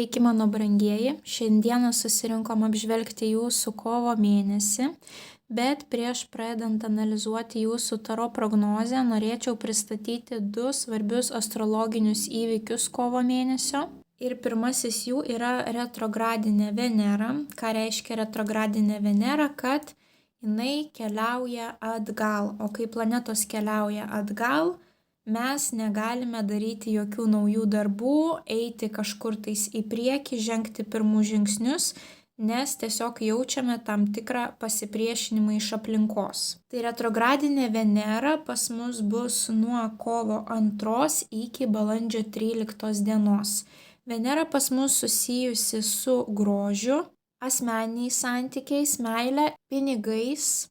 Sveiki mano brangieji, šiandieną susirinkom apžvelgti jūsų kovo mėnesį, bet prieš pradedant analizuoti jūsų taro prognozę, norėčiau pristatyti du svarbius astrologinius įvykius kovo mėnesio. Ir pirmasis jų yra retrogradinė Venera. Ką reiškia retrogradinė Venera? Kad jinai keliauja atgal, o kai planetos keliauja atgal, mes negalime daryti jokių naujų darbų, eiti kažkur tais į priekį, žengti pirmus žingsnius, nes tiesiog jaučiame tam tikrą pasipriešinimą iš aplinkos. Tai retrogradinė Venera pas mus bus nuo kovo 2 iki balandžio 13 dienos. Venera pas mus susijusi su grožiu, asmeniniais santykiais, meile, pinigais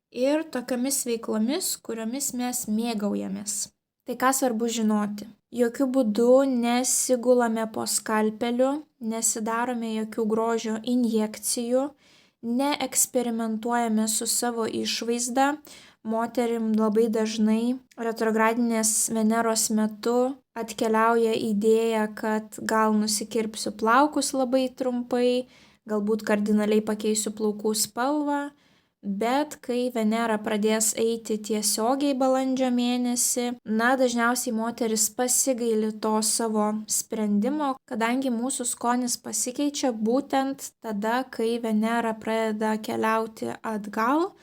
ir tokiamis veiklomis, kuriomis mes mėgaujamės. Tai ką svarbu žinoti? Jokių būdų nesigulame po skalpeliu, nesidarome jokių grožio injekcijų, neeksperimentuojame su savo išvaizda. Moterim labai dažnai retrogradinės Veneros metu atkeliauja idėja, kad gal nusikirpsiu plaukus labai trumpai, galbūt kardinaliai pakeisiu plaukų spalvą. Bet kai Venera pradės eiti tiesiogiai balandžio mėnesį, dažniausiai moteris pasigaili to savo sprendimo, kadangi mūsų skonis pasikeičia būtent tada, kai Venera pradeda keliauti atgal.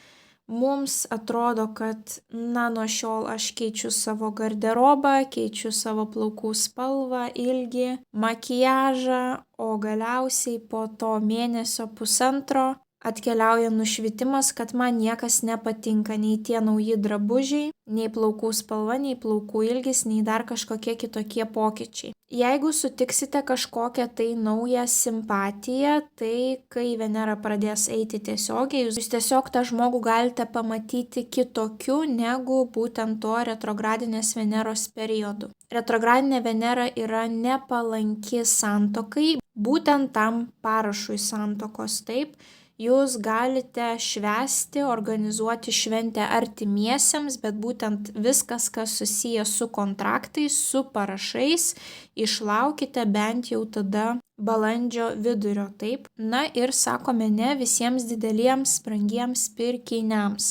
Mums atrodo, kad nuo šiol aš keičiu savo garderobą, keičiu savo plaukų spalvą, ilgį, makiažą, o galiausiai po to mėnesio pusantro atkeliauja nušvitimas, kad man niekas nepatinka, nei tie nauji drabužiai, nei plaukų spalva, nei plaukų ilgis, nei dar kažkokie kitokie pokyčiai. Jeigu sutiksite kažkokią tai naują simpatiją, tai kai Venera pradės eiti tiesiogiai, jūs tiesiog tą žmogų galite pamatyti kitokiu negu būtent to retrogradinės Veneros periodu. Retrogradinė Venera yra nepalanki santuokai, būtent tam parašui santuokos, taip. Jūs galite švęsti, organizuoti šventę artimiesiems, bet būtent viskas, kas susiję su kontraktais, su parašais, išlaukite bent jau tada balandžio vidurio, taip. Ir sakome ne visiems dideliems, brangiems pirkiniams.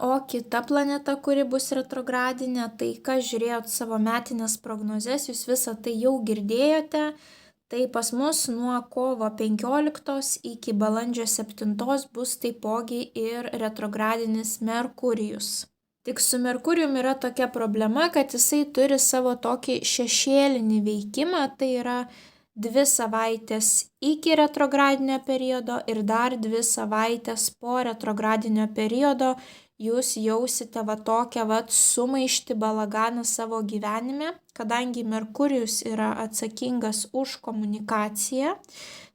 O kita planeta, kuri bus retrogradinė, tai kas žiūrėjot savo metinės prognozes, jūs visą tai jau girdėjote. Tai pas mus nuo kovo 15 iki balandžio 7 bus taipogi ir retrogradinis Merkurijus. Tik su Merkurijum yra tokia problema, kad jisai turi savo tokį šešėlinį veikimą, tai yra 2 savaitės iki retrogradinio periodo ir dar 2 savaitės po retrogradinio periodo. Jūs jausite tokią sumaištį, balaganą savo gyvenime, kadangi Merkurijus yra atsakingas už komunikaciją,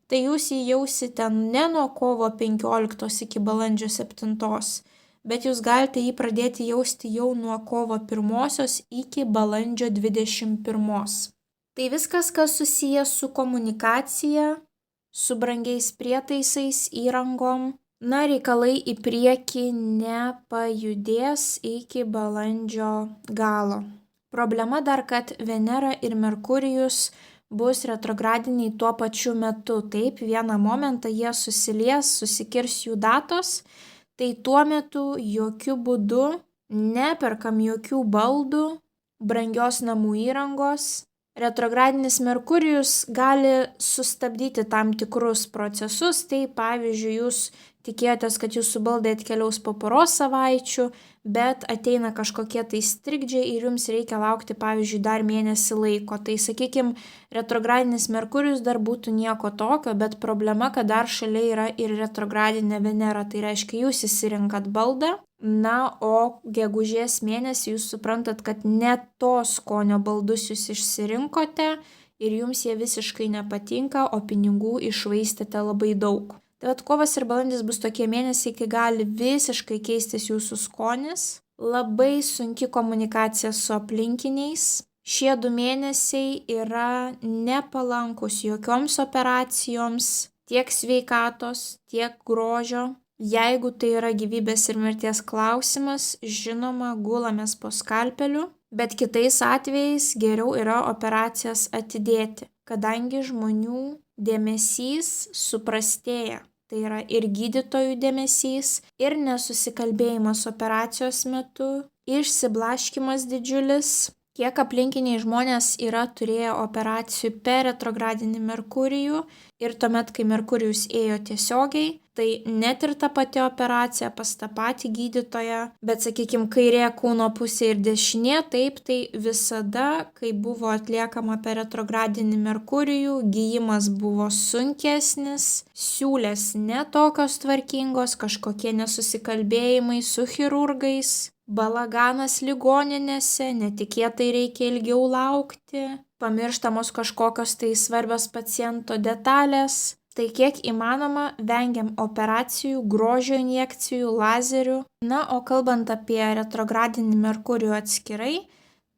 tai jūs jį jausite ne nuo kovo 15 iki balandžio 7, bet jūs galite jį pradėti jausti jau nuo kovo 1 iki balandžio 21. Tai viskas, kas susijęs su komunikacija, su brangiais prietaisais, įrangom, reikalai į priekį nepajudės iki balandžio galo. Problema dar, kad Venera ir Merkurijus bus retrogradiniai tuo pačiu metu. Taip, vieną momentą jie susilies, susikirs jų datos, tai tuo metu jokių būdų neperkam jokių baldų, brangios namų įrangos. Retrogradinis Merkurijus gali sustabdyti tam tikrus procesus, tai pavyzdžiui, jūs tikėjotės, kad jūsų baldai atkeliaus po poros savaičių, bet ateina kažkokie tai strigdžiai ir jums reikia laukti, pavyzdžiui, dar mėnesį laiko. Tai sakykime, retrogradinis Merkurijus dar būtų nieko tokio, bet problema, kad dar šalia yra ir retrogradinė Venera, tai reiškia, jūs įsirinkat baldą. O gegužės mėnesį jūs suprantat, kad ne to skonio baldus jūs išsirinkote ir jums jie visiškai nepatinka, o pinigų iššvaistėte labai daug. Tai kovas ir balandis bus tokie mėnesiai, kai gali visiškai keistis jūsų skonis, labai sunki komunikacija su aplinkiniais. Šie 2 mėnesiai yra nepalankus jokioms operacijoms, tiek sveikatos, tiek grožio. Jeigu tai yra gyvybės ir mirties klausimas, žinoma, gulamės po skalpeliu, bet kitais atvejais geriau yra operacijas atidėti. kadangi žmonių dėmesys suprastėja. Tai yra ir gydytojų dėmesys, ir nesusikalbėjimas operacijos metu, išsiblaškymas didžiulis. Kiek aplinkiniai žmonės yra turėję operacijų per retrogradinį Merkurijų ir tuomet, kai Merkurijus ėjo tiesiogiai, tai net ir ta pati operacija pas tą patį gydytoją, bet sakykime, kairė kūno pusė ir dešinė, taip, tai visada, kai buvo atliekama per retrogradinį Merkurijų, gijimas buvo sunkesnis, siūlės ne tokios tvarkingos, kažkokie nesusikalbėjimai su chirurgais. Balaganas ligoninėse, netikėtai reikia ilgiau laukti, pamirštamos kažkokios tai svarbios paciento detalės. Tai kiek įmanoma vengiam operacijų, grožio injekcijų, lazerių. Na, o kalbant apie retrogradinį Merkurijų atskirai,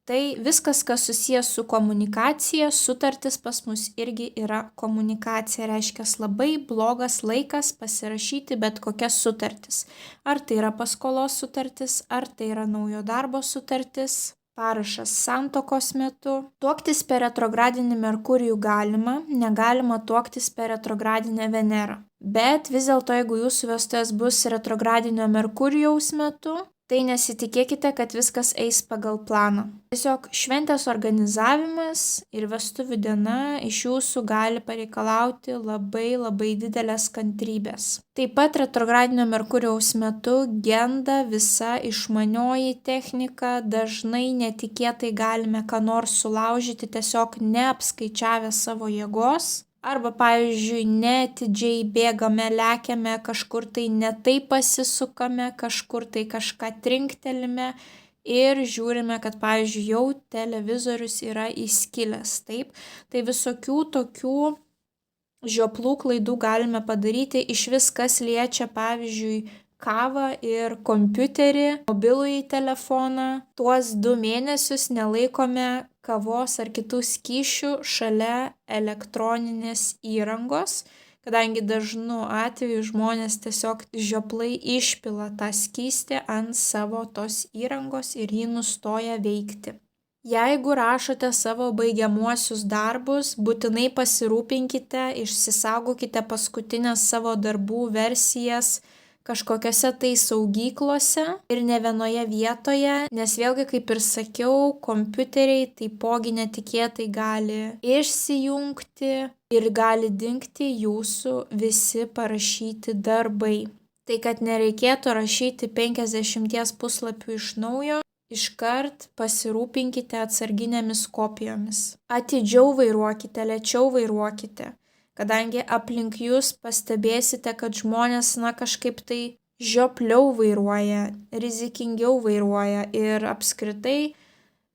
tai viskas, kas susijęs su komunikacija, sutartis pas mus irgi yra komunikacija. Reiškia labai blogas laikas pasirašyti bet kokias sutartis. Ar tai yra paskolos sutartis, ar tai yra naujo darbo sutartis, parašas santuokos metu. Tuoktis per retrogradinį Merkurijų galima, negalima tuoktis per retrogradinę Venerą. Bet vis dėlto, jeigu jūsų vestuvės bus retrogradinio Merkurijaus metu, tai nesitikėkite, kad viskas eis pagal planą. Tiesiog šventės organizavimas ir vestuvių diena iš jūsų gali pareikalauti labai didelės kantrybės. Taip pat retrogradinio Merkurijaus metu genda visa išmanioji technika, dažnai netikėtai galime ką nors sulaužyti, tiesiog neapskaičiavę savo jėgos. Arba, pavyzdžiui, neatidžiai bėgame, lekiame, kažkur tai netai pasisukame, kažkur tai kažką trinktelime ir žiūrime, kad, pavyzdžiui, jau televizorius yra įskilęs. Taip, tai visokių tokių žioplų klaidų galime padaryti, iš vis kas liečia, pavyzdžiui, kavą ir kompiuterį, mobilųjį telefoną. Tuos 2 mėnesius nelaikome kavos ar kitų skysčių šalia elektroninės įrangos, kadangi dažnu atveju žmonės tiesiog žioplai išpila tą skystį ant savo tos įrangos ir ji nustoja veikti. Jeigu rašote savo baigiamuosius darbus, būtinai pasirūpinkite, išsisaugokite paskutinės savo darbų versijas kažkokiose tai saugyklose ir ne vienoje vietoje, nes vėlgi, kaip ir sakiau, kompiuteriai taipogi netikėtai gali išsijungti ir gali dingti jūsų visi parašyti darbai. Tai kad nereikėtų rašyti 50 puslapių iš naujo, iškart pasirūpinkite atsarginėmis kopijomis. Atidžiau vairuokite, lėčiau vairuokite. Kadangi aplink jūs pastebėsite, kad žmonės, kažkaip tai žiopliau vairuoja, rizikingiau vairuoja ir apskritai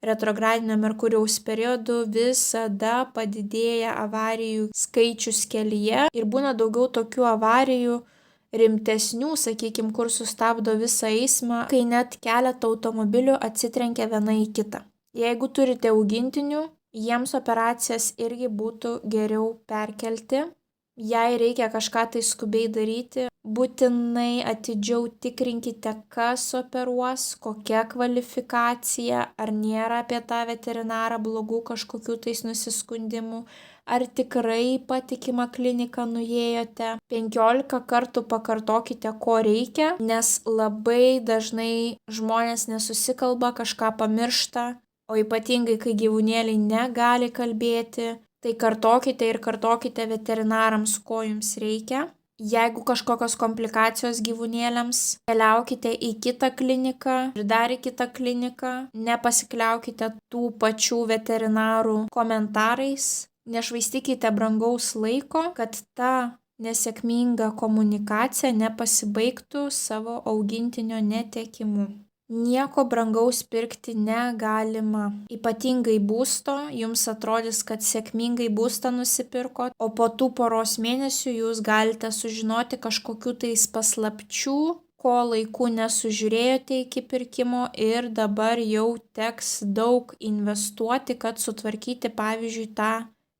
retrogradinio Merkurijaus periodu visada padidėja avarijų skaičius kelyje ir būna daugiau tokių avarijų rimtesnių, sakykime, kur sustabdo visą eismą, kai net keletą automobilių atsitrenkia viena į kitą. Jeigu turite augintinių, jiems operacijas irgi būtų geriau perkelti. Jei reikia kažką tai skubiai daryti, būtinai atidžiau tikrinkite, kas operuos, kokia kvalifikacija, ar nėra apie tą veterinarą blogų kažkokių tais nusiskundimų, ar tikrai patikimą kliniką nuėjote. 15 kartų pakartokite, ko reikia, nes labai dažnai žmonės nesusikalba, kažką pamiršta. O ypatingai, kai gyvūnėliai negali kalbėti, tai kartokite ir kartokite veterinarams, ko jums reikia. Jeigu kažkokios komplikacijos gyvūnėliams, keliaukite į kitą kliniką ir dar į kitą kliniką. Nepasikliaukite tų pačių veterinarų komentarais. Nešvaistykite brangaus laiko, kad ta nesėkminga komunikacija nepasibaigtų savo augintinio netekimu. Nieko brangaus pirkti negalima. Ypatingai būsto, jums atrodys, kad sėkmingai būstą nusipirkot, o po tų poros mėnesių jūs galite sužinoti kažkokių tais paslapčių, ko laiku nesužiūrėjote iki pirkimo ir dabar jau teks daug investuoti, kad sutvarkyti, pavyzdžiui, tą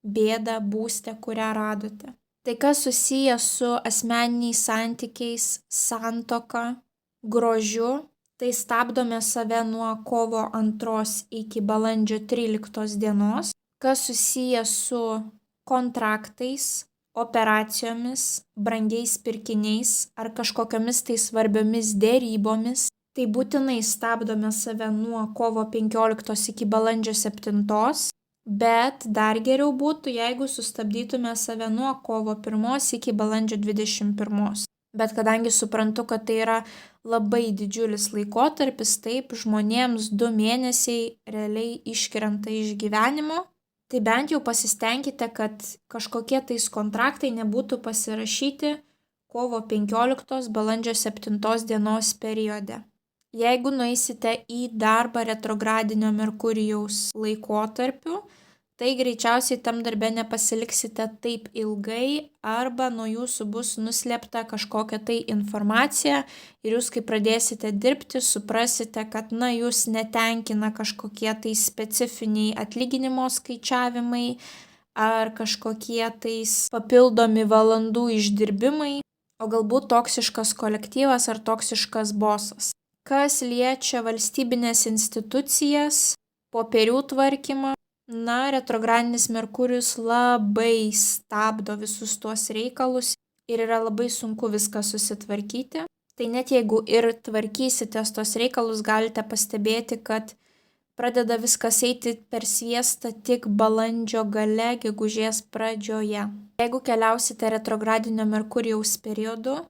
bėdą būste, kurią radote. Tai kas susiję su asmeniniais santykiais, santuoka, grožiu, tai stabdome save nuo kovo 2 iki balandžio 13 dienos. Kas susiję su kontraktais, operacijomis, brangiais pirkiniais ar kažkokiamis tai svarbiomis dėrybomis, tai būtinai stabdome save nuo kovo 15 iki balandžio 7, bet dar geriau būtų, jeigu sustabdytume save nuo kovo 1 iki balandžio 21. Bet kadangi suprantu, kad tai yra labai didžiulis laikotarpis, taip žmonėms 2 mėnesiai realiai iškrenta iš gyvenimo, tai bent jau pasistengkite, kad kažkokie tais kontraktai nebūtų pasirašyti kovo 15 balandžio 7 dienos periode. Jeigu nueisite į darbą retrogradinio Merkurijaus laikotarpiu, tai greičiausiai tam darbe nepasiliksite taip ilgai arba nuo jūsų bus nuslėpta kažkokia tai informacija ir jūs, kai pradėsite dirbti, suprasite, kad jūs netenkina kažkokie tai specifiniai atlyginimo skaičiavimai ar kažkokie tais papildomi valandų išdirbimai, o galbūt toksiškas kolektyvas ar toksiškas bosas. Kas liečia valstybinės institucijas, popierių tvarkymą, retrogradinis Merkurijus labai stabdo visus tuos reikalus ir yra labai sunku viską susitvarkyti. Tai net jeigu ir tvarkysitės tos reikalus, galite pastebėti, kad pradeda viskas eiti per sviestą tik balandžio gale, gegužės pradžioje. Jeigu keliausite retrogradinio Merkurijaus periodu,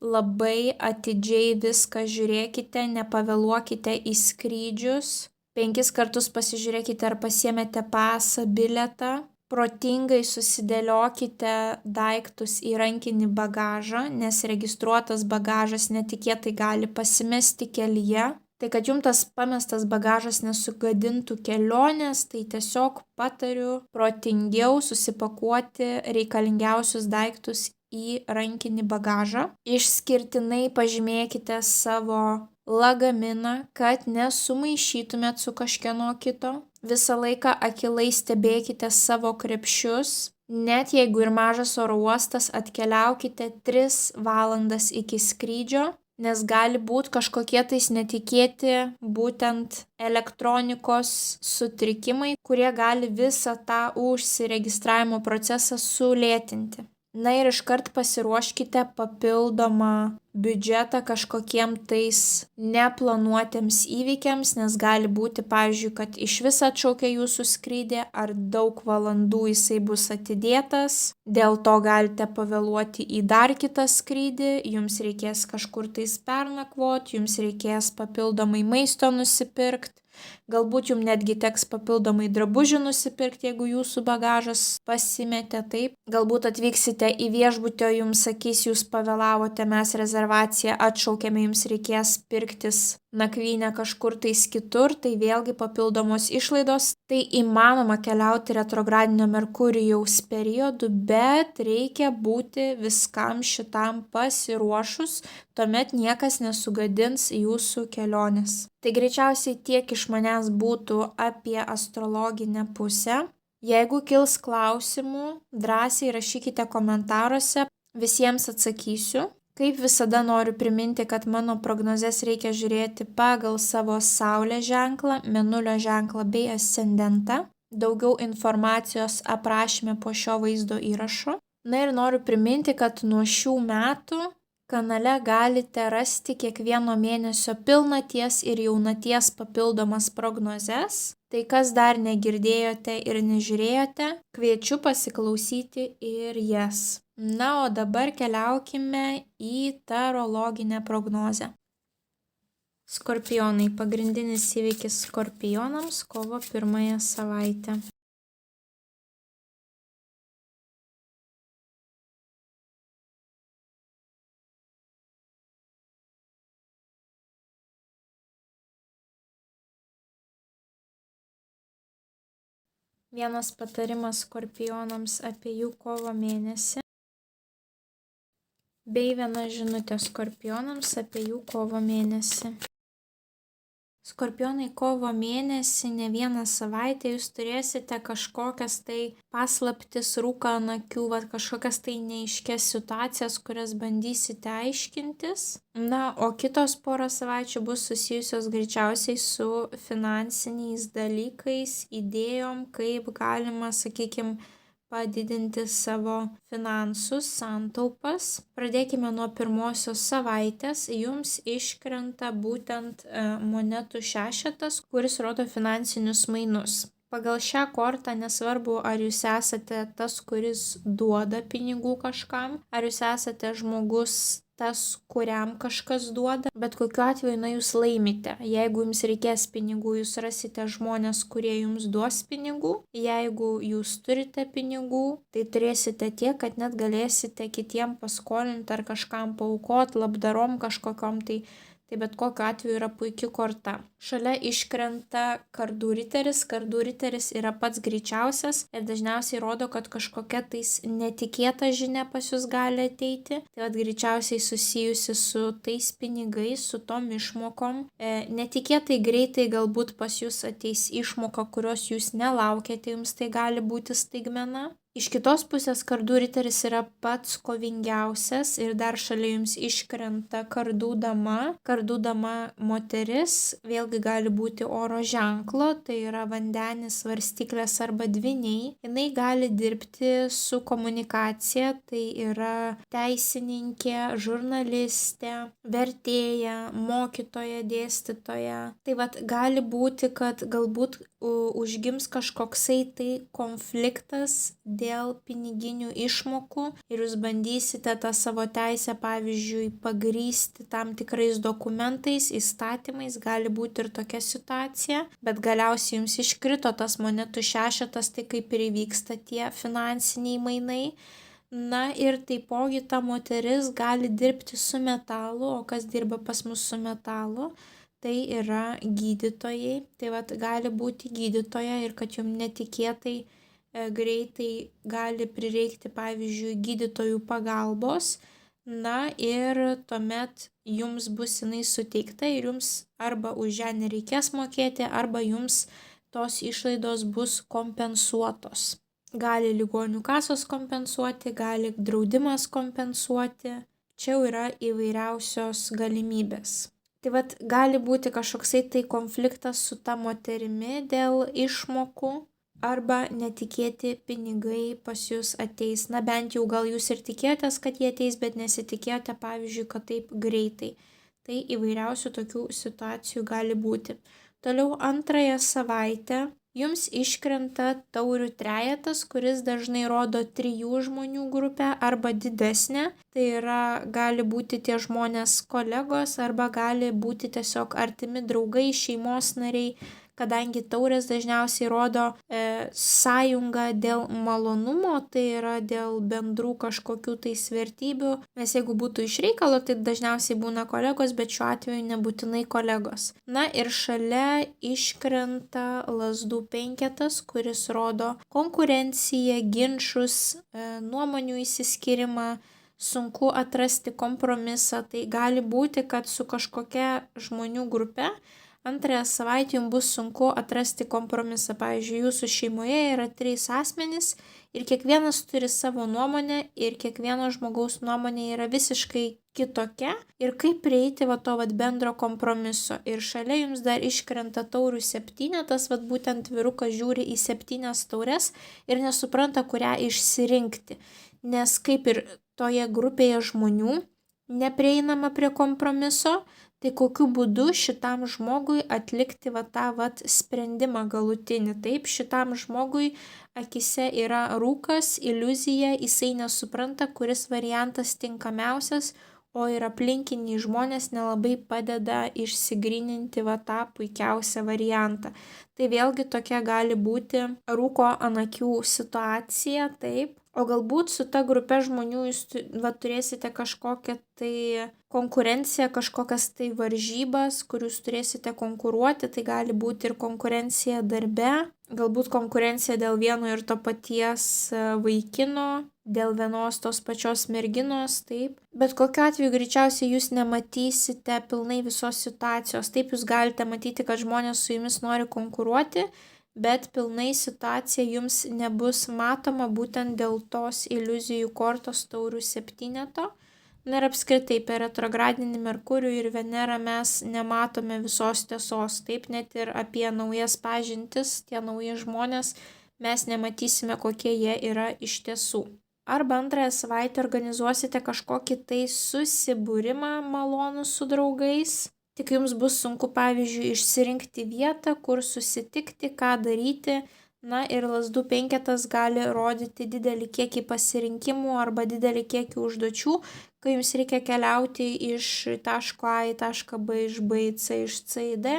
labai atidžiai viską žiūrėkite, nepavėluokite į skrydžius, 5 kartus pasižiūrėkite, ar pasiėmėte pasą, bilietą, protingai susidėliokite daiktus į rankinį bagažą, nes registruotas bagažas netikėtai gali pasimesti kelyje. Tai kad jums tas pamestas bagažas nesugadintų kelionės, tai tiesiog patariu protingiau susipakuoti reikalingiausius daiktus į rankinį bagažą. Išskirtinai pažymėkite savo lagaminą, kad nesumaišytumėt su kažkieno kito. Visą laiką akylai stebėkite savo krepšius. Net jeigu ir mažas oro uostas, atkeliaukite 3 valandas iki skrydžio, nes gali būti kažkokie tais netikėti būtent elektronikos sutrikimai, kurie gali visą tą užsiregistravimo procesą sulėtinti. Ir iškart pasiruoškite papildomą biudžetą kažkokiem tais neplanuotiems įvykiams, nes gali būti, pavyzdžiui, kad iš vis atšaukia jūsų skrydį ar daug valandų jisai bus atidėtas. Dėl to galite pavėluoti į dar kitą skrydį, jums reikės kažkur tais pernakvoti, jums reikės papildomai maisto nusipirkti. Galbūt jums netgi teks papildomai drabužių nusipirkti, jeigu jūsų bagažas pasimetė taip. Galbūt atvyksite į viešbutį, jums sakys, jūs pavėlavote, mes rezervaciją atšaukėme, jums reikės pirktis nakvynę kažkur tais kitur, tai vėlgi papildomos išlaidos. Tai įmanoma keliauti retrogradinio Merkurijaus periodu, bet reikia būti viskam šitam pasiruošus, tuomet niekas nesugadins jūsų kelionės. Tai greičiausiai tiek iš manęs būtų apie astrologinę pusę. Jeigu kils klausimų, drąsiai rašykite komentaruose, visiems atsakysiu. Kaip visada noriu priminti, kad mano prognozes reikia žiūrėti pagal savo saulės ženklą, mėnulio ženklą bei ascendentą. Daugiau informacijos aprašyme po šio vaizdo įrašo. Ir noriu priminti, kad nuo šių metų kanale galite rasti kiekvieno mėnesio pilnaties ir jaunaties papildomas prognozes. Tai kas dar negirdėjote ir nežiūrėjote, kviečiu pasiklausyti ir jas. O dabar keliaukime į tarologinę prognozę. Skorpionai. Pagrindinis įvykis skorpionams kovo 1 savaitę. Vienas patarimas skorpionams apie jų kovo mėnesį. Bei viena žinutė skorpionams apie jų kovo mėnesį. Skorpionai, kovo mėnesį, ne vieną savaitę jūs turėsite kažkokias tai paslaptis, rūką ant akių, kažkokias tai neaiškias situacijas, kurias bandysite aiškintis. O kitos porą savaičių bus susijusios greičiausiai su finansiniais dalykais, idėjom, kaip galima, padidinti savo finansus, santaupas. Pradėkime nuo pirmosios savaitės. Jums iškrenta būtent monetų šešetas, kuris rodo finansinius mainus. Pagal šią kortą nesvarbu, ar jūs esate tas, kuris duoda pinigų kažkam, ar jūs esate žmogus tas, kuriam kažkas duoda, bet kokiu atveju, jūs laimite. Jeigu jums reikės pinigų, jūs rasite žmonės, kurie jums duos pinigų. Jeigu jūs turite pinigų, tai turėsite tiek, kad net galėsite kitiem paskolinti ar kažkam paaukoti, labdarom kažkokiom, tai bet kokiu atveju yra puikia korta. Šalia iškrenta kardų riteris. Kardų riteris yra pats greičiausias ir dažniausiai rodo, kad kažkokia tais netikėta žinia pas jūs gali ateiti. Tai greičiausiai susijusi su tais pinigais, su tom išmokom. Netikėtai greitai galbūt pas jūs ateis išmoka, kurios jūs nelaukėte, jums tai gali būti staigmena. Iš kitos pusės kardų riteris yra pats kovingiausias ir dar šalia jums iškrenta kardų dama. Kardų dama moteris vėlgi gali būti oro ženklo, tai yra vandenis, svarstyklės arba dvyniai. Jinai gali dirbti su komunikacija, tai yra teisininkė, žurnalistė, vertėja, mokytoja, dėstytoja. Tai gali būti, kad galbūt užgims kažkoksai tai konfliktas dėl piniginių išmokų ir jūs bandysite tą savo teisę, pavyzdžiui, pagrįsti tam tikrais dokumentais, įstatymais, gali būti ir tokia situacija, bet galiausiai jums iškrito tas monetų šešetas, tai kaip ir įvyksta tie finansiniai mainai. Na ir taipogi ta moteris gali dirbti su metalu, o kas dirba pas mus su metalu? Tai yra gydytojai, tai gali būti gydytoja ir kad jums netikėtai greitai gali prireikti, pavyzdžiui, gydytojų pagalbos, na ir tuomet jums bus jinai suteikta ir jums arba už ją nereikės mokėti, arba jums tos išlaidos bus kompensuotos. Gali ligonių kasos kompensuoti, gali draudimas kompensuoti, čia jau yra įvairiausios galimybės. Tai gali būti kažkoksai tai konfliktas su ta moterimi dėl išmokų arba netikėti pinigai pas jūs ateis. Na bent jau gal jūs ir tikėjotės, kad jie ateis, bet nesitikėjote, pavyzdžiui, kad taip greitai. Tai įvairiausių tokių situacijų gali būti. Toliau antrąją savaitę jums iškrenta taurių trejetas, kuris dažnai rodo 3 žmonių grupę arba didesnę. Tai yra, gali būti tie žmonės kolegos arba gali būti tiesiog artimi draugai, šeimos nariai, kadangi taurės dažniausiai rodo sąjungą dėl malonumo, tai yra dėl bendrų kažkokių tai vertybių. Nes jeigu būtų iš reikalo, tai dažniausiai būna kolegos, bet šiuo atveju nebūtinai kolegos. Na ir šalia iškrenta lazdų penketas, kuris rodo konkurenciją, ginčus, nuomonių išsiskyrimą, sunku atrasti kompromisą. Tai gali būti, kad su kažkokia žmonių grupe antrąją savaitę jums bus sunku atrasti kompromisą. Pavyzdžiui, jūsų šeimoje yra 3 asmenys ir kiekvienas turi savo nuomonę ir kiekvieno žmogaus nuomonė yra visiškai kitokia. Ir kaip prieiti to bendro kompromiso. Ir šalia jums dar iškrenta taurių septynetas, būtent vyrukas žiūri į 7 taures ir nesupranta, kurią išsirinkti. Nes kaip ir toje grupėje žmonių neprieinama prie kompromiso, tai kokiu būdu šitam žmogui atlikti tą sprendimą galutinį. Taip, šitam žmogui akise yra rūkas, iliuzija, jisai nesupranta, kuris variantas tinkamiausias, o ir aplinkiniai žmonės nelabai padeda išsigryninti tą puikiausią variantą. Tai vėlgi tokia gali būti rūko ant akių situacija, taip. O galbūt su ta grupe žmonių jūs turėsite kažkokią tai konkurenciją, kažkokias tai varžybas, kur jūs turėsite konkuruoti. Tai gali būti ir konkurencija darbe, galbūt konkurencija dėl vieno ir to paties vaikino, dėl vienos tos pačios merginos, taip. Bet kokiu atveju greičiausiai jūs nematysite pilnai visos situacijos. Taip, jūs galite matyti, kad žmonės su jumis nori konkuruoti, bet pilnai situacija jums nebus matoma būtent dėl tos iliuzijų kortos taurių septyneto. Na ir apskritai per retrogradinį Merkurijų ir Venerą mes nematome visos tiesos. Taip, net ir apie naujas pažintis, tie nauji žmonės, mes nematysime, kokie jie yra iš tiesų. Arba antrąją savaitę organizuosite kažkokį tai susibūrimą malonų su draugais. Tik jums bus sunku, pavyzdžiui, išsirinkti vietą, kur susitikti, ką daryti. Na ir lazdų penketas gali rodyti didelį kiekį pasirinkimų arba didelį kiekį užduočių, kai jums reikia keliauti iš taško A į tašką B, iš B į C, iš C į D,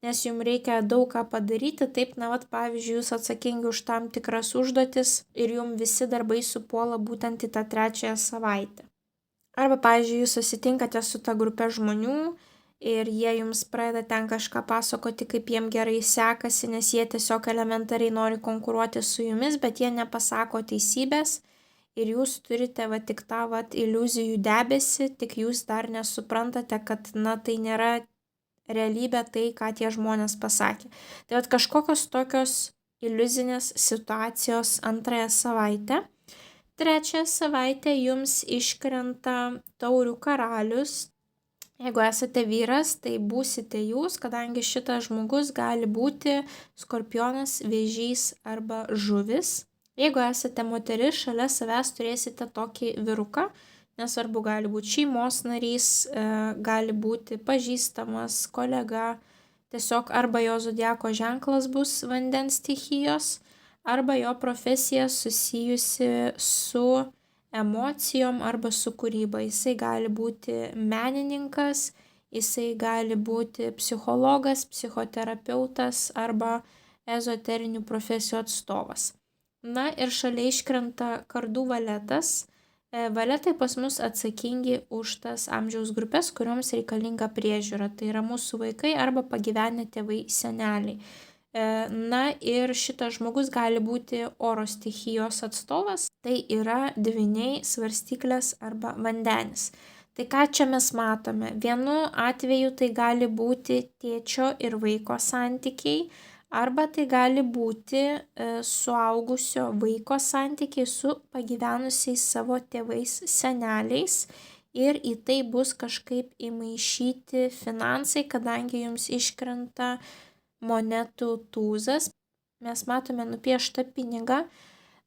nes jums reikia daug ką padaryti. Taip, pavyzdžiui, jūs atsakingi už tam tikras užduotis ir jums visi darbai supuola būtent į tą trečiąją savaitę. Arba, pavyzdžiui, jūs susitinkate su ta grupė žmonių ir jie jums pradeda ten kažką pasakoti, kaip jiem gerai sekasi, nes jie tiesiog elementariai nori konkuruoti su jumis, bet jie nepasako teisybės ir jūs turite tik tą iliuzijų debesį, tik jūs dar nesuprantate, kad tai nėra realybė tai, ką tie žmonės pasakė. Tai kažkokios tokios iliuzinės situacijos antrąją savaitę. Trečiąją savaitę jums iškrenta taurių karalius. Jeigu esate vyras, tai būsite jūs, kadangi šitas žmogus gali būti skorpionas, vėžys arba žuvis. Jeigu esate moteris, šalia savęs turėsite tokį vyruką, nesvarbu, gali būti šeimos narys, gali būti pažįstamas, kolega, tiesiog arba jo zodiako ženklas bus vandens stichijos, arba jo profesija susijusi su emocijom arba su kūryba. Jisai gali būti menininkas, jisai gali būti psichologas, psichoterapeutas arba ezoterinių profesijų atstovas. Na ir šalia iškrenta kardų valetas. Valetai pas mus atsakingi už tas amžiaus grupės, kurioms reikalinga priežiūra. Tai yra mūsų vaikai arba pagyvenę tėvai, seneliai. Na ir šitas žmogus gali būti oro stichijos atstovas, tai yra dvyniai, svarstyklės arba vandenis. Tai ką čia mes matome? Vienu atveju tai gali būti tėčio ir vaiko santykiai, arba tai gali būti suaugusio vaiko santykiai su pagyvenusiais savo tėvais, seneliais. Ir į tai bus kažkaip įmaišyti finansai, kadangi jums iškrenta monetų tūzas. Mes matome nupieštą pinigą.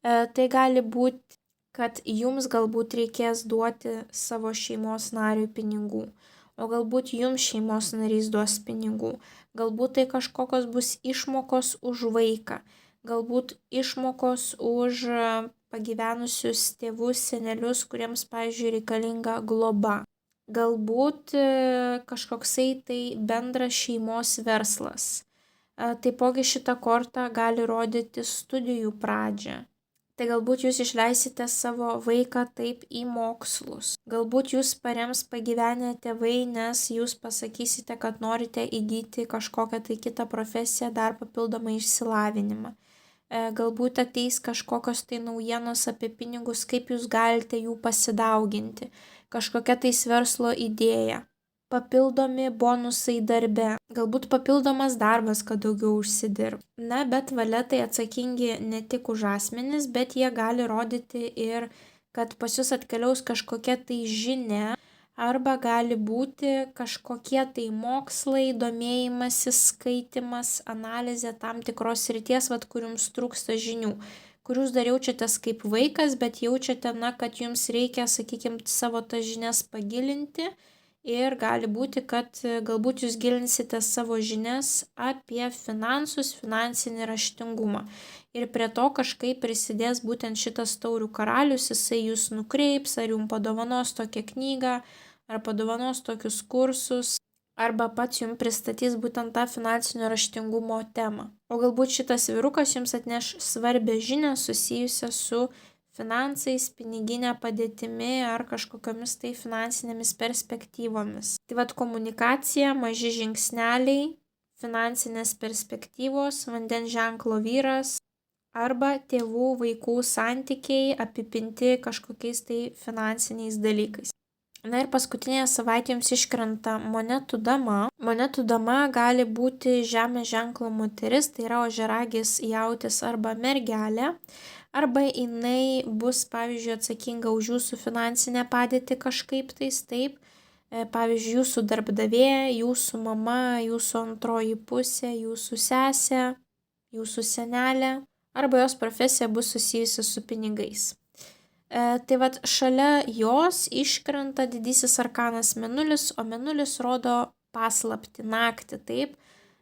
Tai gali būti, kad jums galbūt reikės duoti savo šeimos nariui pinigų, o galbūt jums šeimos narys duos pinigų. Galbūt tai kažkokios bus išmokos už vaiką, galbūt išmokos už pagyvenusius tėvus, senelius, kuriems, pavyzdžiui, reikalinga globa. Galbūt kažkoksai tai bendras šeimos verslas. Taipogi šita korta gali rodyti studijų pradžią. Tai galbūt jūs išleisite savo vaiką taip į mokslus. Galbūt jūs parems pagyvenę tėvai, nes jūs pasakysite, kad norite įgyti kažkokią tai kitą profesiją, dar papildomą išsilavinimą. Galbūt ateis kažkokios tai naujienos apie pinigus, kaip jūs galite jų pasidauginti. Kažkokia tai verslo idėja. Papildomi bonusai darbe, galbūt papildomas darbas, kad daugiau užsidirb. Na, bet valetai atsakingi ne tik už asmenis, bet jie gali rodyti ir, kad pas jūs atkeliaus kažkokia tai žinia, arba gali būti kažkokie tai mokslai, domėjimasis, skaitimas, analizė tam tikros srities, kur jums trūksta žinių, kur jūs dar jaučiatės kaip vaikas, bet jaučiate, kad jums reikia, savo tas žinias pagilinti. Ir gali būti, kad galbūt jūs gilinsite savo žinias apie finansus, finansinį raštingumą. Ir prie to kažkaip prisidės būtent šitas taurių karalius, jisai jūs nukreips, ar jums padovanos tokią knygą, ar padovanos tokius kursus, arba pats jums pristatys būtent tą finansinio raštingumo temą. O galbūt šitas vyrukas jums atneš svarbę žinią susijusią su finansais, piniginė padėtimi ar kažkokiamis tai finansinėmis perspektyvomis. Tai komunikacija, maži žingsneliai, finansinės perspektyvos, vandens ženklo vyras arba tėvų vaikų santykiai apipinti kažkokiais tai finansiniais dalykais. Na ir paskutinėje savaitėje jums iškrenta monetų dama. Monetų dama gali būti žemės ženklo moteris, tai yra ožiaragis, jautis arba mergelė. Arba jinai bus, pavyzdžiui, atsakinga už jūsų finansinę padėtį kažkaip tais taip. Pavyzdžiui, jūsų darbdavė, jūsų mama, jūsų antroji pusė, jūsų sesė, jūsų senelė. arba jos profesija bus susijusi su pinigais. Tai vat šalia jos iškrenta didysis arkanas Mėnulis, o Mėnulis rodo paslaptį, naktį, taip.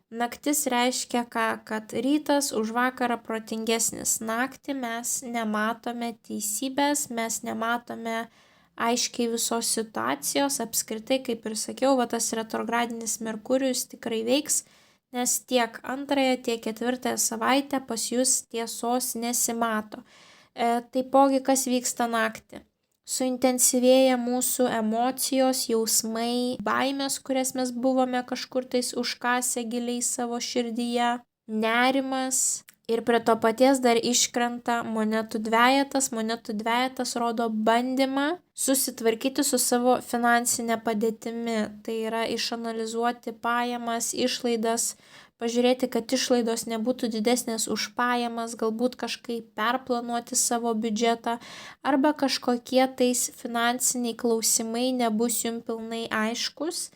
Naktis reiškia ką, kad rytas už vakarą protingesnis. Naktį mes nematome teisybės, mes nematome aiškiai visos situacijos, apskritai, kaip ir sakiau, va tas retrogradinis Merkurijus tikrai veiks, nes tiek antrąją, tiek ketvirtąją savaitę pas jūs tiesos nesimato. Taipogi, kas vyksta naktį? Suintensyvėja mūsų emocijos, jausmai, baimės, kurias mes buvome kažkur tais užkasę giliai savo širdyje, nerimas. Ir prie to paties dar iškrenta monetų dvejetas. Monetų dvejetas rodo bandymą susitvarkyti su savo finansinė padėtimi. Tai yra išanalizuoti pajamas, išlaidas, pažiūrėti, kad išlaidos nebūtų didesnės už pajamas, galbūt kažkaip perplanuoti savo biudžetą, arba kažkokie tais finansiniai klausimai nebus jums pilnai aiškus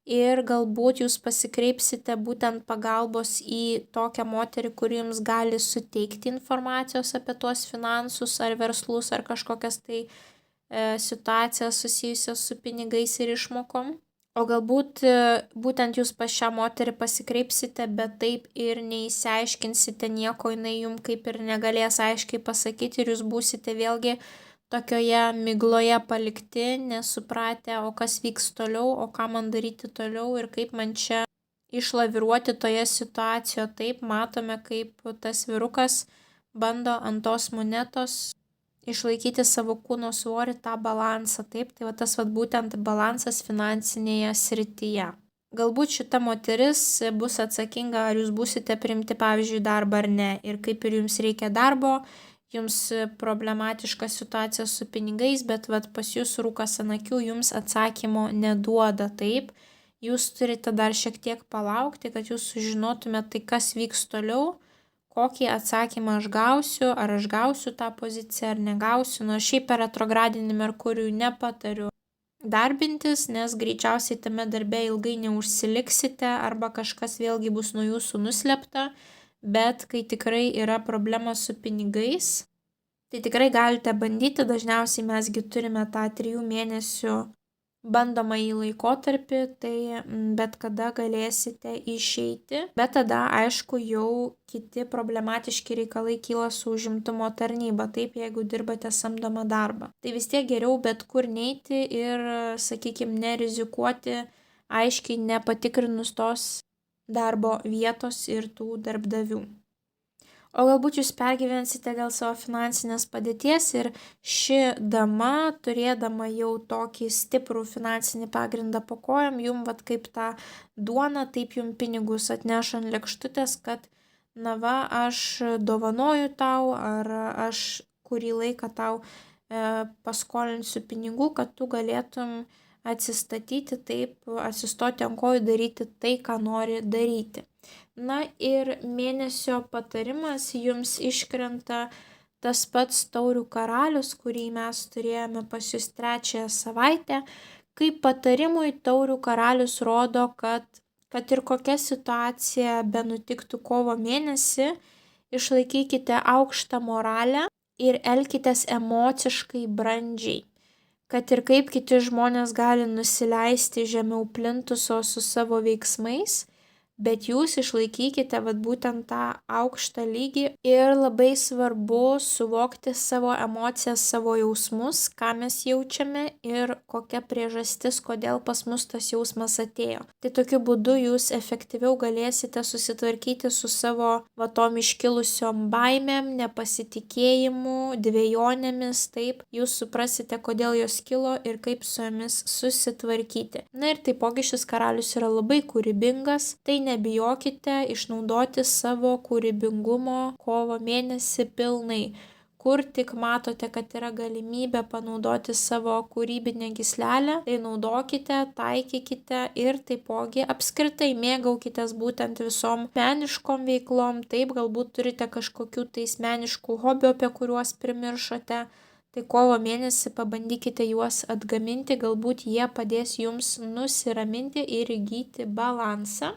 ir galbūt jūs pasikreipsite būtent pagalbos į tokią moterį, kuri jums gali suteikti informacijos apie tuos finansus ar verslus ar kažkokias tai situacijas susijusios su pinigais ir išmokom. O galbūt būtent jūs pas šią moterį pasikreipsite, bet taip ir neįsiaiškinsite nieko, jinai jums kaip ir negalės aiškiai pasakyti ir jūs būsite vėlgi tokioje migloje palikti, nesupratę, o kas vyks toliau, o ką man daryti toliau ir kaip man čia išlaviruoti toje situacijoje. Taip matome, kaip tas vyrukas bando ant tos monetos išlaikyti savo kūno svorį, tą balansą, taip, tai va tas va būtent balansas finansinėje srityje. Galbūt šita moteris bus atsakinga, ar jūs būsite priimti, pavyzdžiui, darbą ar ne, ir kaip ir jums reikia darbo, jums problematiška situacija su pinigais, bet va pas jūs rūkas ant akių, jums atsakymo neduoda, taip, jūs turite dar šiek tiek palaukti, kad jūs sužinotumėte, tai kas vyks toliau, kokį atsakymą aš gausiu, ar aš gausiu tą poziciją ar negausiu, nors šiaip per retrogradinį Merkurijų nepatariu darbintis, nes greičiausiai tame darbe ilgai neužsiliksite arba kažkas vėlgi bus nuo jūsų nuslėpta, bet kai tikrai yra problema su pinigais, tai tikrai galite bandyti, dažniausiai mesgi turime tą 3 mėnesių bandomąjį laikotarpį, tai bet kada galėsite išeiti, bet tada aišku jau kiti problematiški reikalai kyla su užimtumo tarnyba, taip jeigu dirbate samdomą darbą. Tai vis tiek geriau bet kur neiti ir, sakykime, nerizikuoti, aiškiai nepatikrinus tos darbo vietos ir tų darbdavių. O galbūt jūs pergyvensite dėl savo finansinės padėties ir ši dama, turėdama jau tokį stiprų finansinį pagrindą po kojom, jum vat kaip tą duoną, taip jum pinigus atneša ant lėkštutės, kad na va, aš dovanoju tau ar aš kurį laiką tau paskolinsiu pinigų, kad tu galėtum atsistatyti, taip, atsistoti ant kojų, daryti tai, ką nori daryti. Na ir mėnesio patarimas jums iškrenta tas pats taurių karalius, kurį mes turėjome pas jūs 3 savaitę. Kaip patarimui taurių karalius rodo, kad ir kokia situacija benutiktų kovo mėnesį, išlaikykite aukštą moralę ir elkitės emociškai brandžiai. Kad ir kaip kiti žmonės gali nusileisti žemiau plintuso su savo veiksmais, bet jūs išlaikykite vat būtent tą aukštą lygį ir labai svarbu suvokti savo emocijas, savo jausmus, ką mes jaučiame ir kokia priežastis, kodėl pas mus tas jausmas atėjo. Tai tokiu būdu jūs efektyviau galėsite susitvarkyti su savo vatom iškilusiom baimėm, nepasitikėjimu, dvejonėmis, taip, jūs suprasite, kodėl jos kilo ir kaip su jomis susitvarkyti. Na ir taipogi šis karalius yra labai kūrybingas, tai nebijokite išnaudoti savo kūrybingumo kovo mėnesį pilnai. Kur tik matote, kad yra galimybė panaudoti savo kūrybinę gyslelę, tai naudokite, taikykite ir taipogi apskritai mėgaukitės būtent visom meniškom veiklom. Taip, galbūt turite kažkokių tai meniškų hobių, apie kuriuos primiršote. Tai kovo mėnesį pabandykite juos atgaminti, galbūt jie padės jums nusiraminti ir įgyti balansą.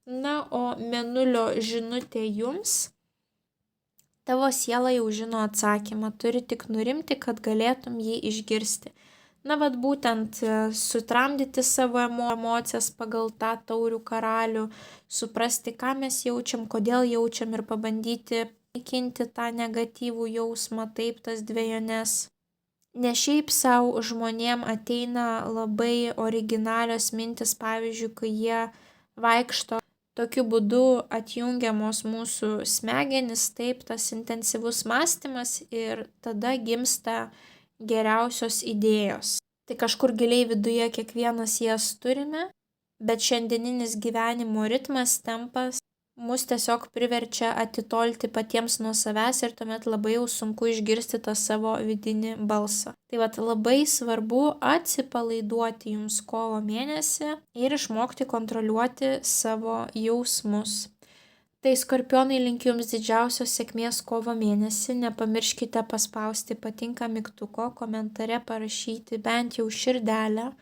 Na, o Mėnulio žinutė jums. Tavo siela jau žino atsakymą, turi tik nurimti, kad galėtum jį išgirsti. Na, vat būtent sutramdyti savo emocijas pagal tą taurių karalių, suprasti, ką mes jaučiam, kodėl jaučiam ir pabandyti naikinti tą negatyvų jausmą, taip tas dvejones. Ne šiaip savo žmonėm ateina labai originalios mintis, pavyzdžiui, kai jie vaikšto. Tokiu būdu atjungiamos mūsų smegenys, taip tas intensyvus mąstymas ir tada gimsta geriausios idėjos. Tai kažkur giliai viduje kiekvienas jas turime, bet šiandieninis gyvenimo ritmas, tempas mus tiesiog priverčia atitolti patiems nuo savęs ir tuomet labai jau sunku išgirsti tą savo vidinį balsą. Tai vat labai svarbu atsipalaiduoti jums kovo mėnesį ir išmokti kontroliuoti savo jausmus. Tai skorpionai, linkiu jums didžiausios sėkmės kovo mėnesį, nepamirškite paspausti patinka mygtuko, komentare parašyti bent jau širdelę,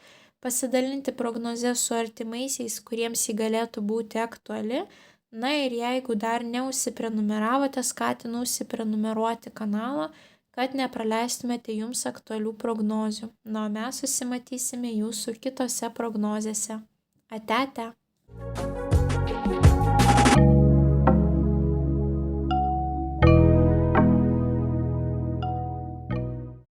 pasidalinti prognozę su artimaisiais, kuriems ji galėtų būti aktuali. Na ir jeigu dar neužsiprenumeravote, skatinu užsiprenumeruoti kanalą, kad nepraleistumėte jums aktualių prognozių. Na, o mes susimatysime jūsų kitose prognozėse. Ate, ate.